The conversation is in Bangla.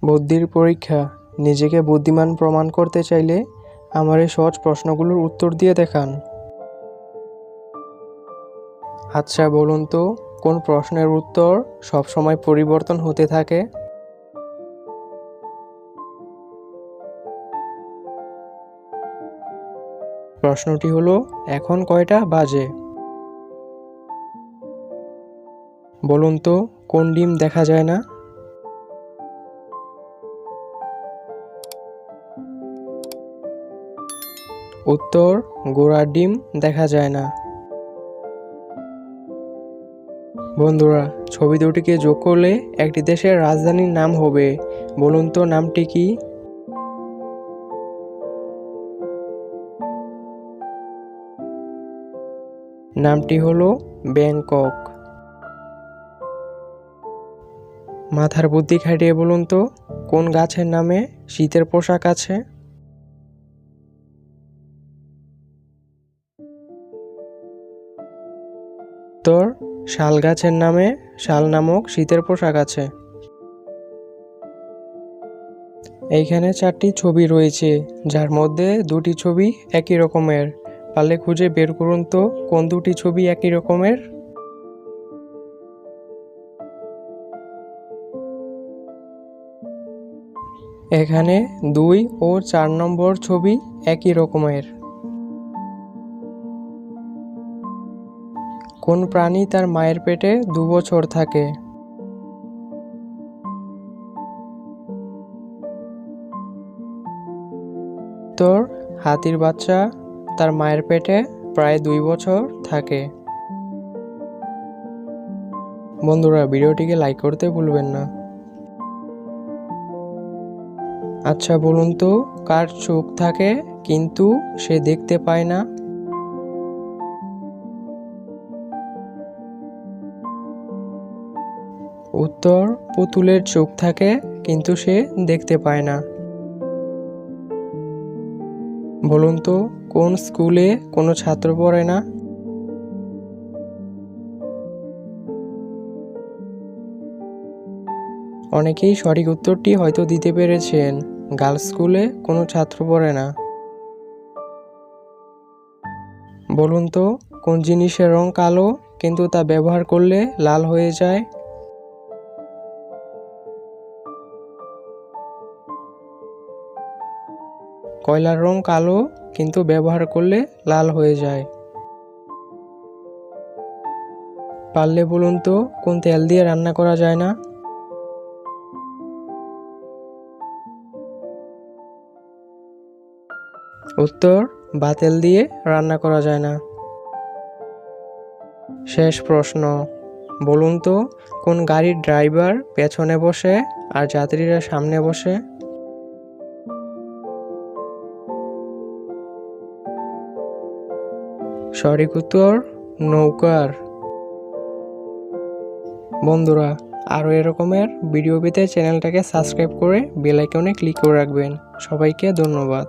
বুদ্ধির পরীক্ষা। নিজেকে বুদ্ধিমান প্রমাণ করতে চাইলে আমার এই সহজ প্রশ্নগুলোর উত্তর দিয়ে দেখান। আচ্ছা বলুন তো, কোন প্রশ্নের উত্তর সবসময় পরিবর্তন হতে থাকে? প্রশ্নটি হলো, এখন কয়টা বাজে? বলুন তো, কোন ডিম দেখা যায় না? উত্তর, ঘোড়ার ডিম দেখা যায় না। বন্ধুরা, ছবি দুটিকে যোগ করলে একটি দেশের রাজধানীর নাম হবে। বলুন তো নামটি কি? নামটি হলো ব্যাংকক। মাথার বুদ্ধি খাটিয়ে বলুন তো, কোন গাছের নামে শীতের পোশাক আছে? উত্তর, শাল গাছের নামে শাল নামক শীতের পোশাক আছে। এইখানে 4টি ছবি রয়েছে, যার মধ্যে 2টি ছবি একই রকমের। পারলে খুঁজে বের করুন তো কোন 2টি ছবি একই রকমের। এখানে 2 ও 4 নম্বর ছবি একই রকমের। কোন প্রাণী তার মায়ের পেটে 2 বছর থাকে? উত্তর, হাতির বাচ্চা তার মায়ের পেটে প্রায় 2 বছর থাকে। বন্ধুরা, ভিডিওটিকে লাইক করতে ভুলবেন না। আচ্ছা বলুন তো, কার চোখ থাকে কিন্তু সে দেখতে পায় না? উত্তর, পুতুলের চোখ থাকে কিন্তু সে দেখতে পায় না। বলুন তো, কোন স্কুলে কোনো ছাত্র পড়ে না? অনেকেই সঠিক উত্তরটি হয়তো দিতে পেরেছেন। গার্লস স্কুলে কোনো ছাত্র পড়ে না। বলুন তো, কোন জিনিসের রং কালো কিন্তু তা ব্যবহার করলে লাল হয়ে যায়? কয়লার রং কালো কিন্তু ব্যবহার করলে লাল হয়ে যায়। পারলে বলুন তো, কোন তেল দিয়ে রান্না করা যায় না? উত্তর, বাতেল দিয়ে রান্না করা যায় না। শেষ প্রশ্ন, বলুন তো, কোন গাড়ির ড্রাইভার পেছনে বসে আর যাত্রীরা সামনে বসে? সঠিক উত্তর, নৌকার। বন্ধুরা, আরও এরকমের ভিডিও পেতে চ্যানেলটাকে সাবস্ক্রাইব করে বেল আইকনে ক্লিক করে রাখবেন। সবাইকে ধন্যবাদ।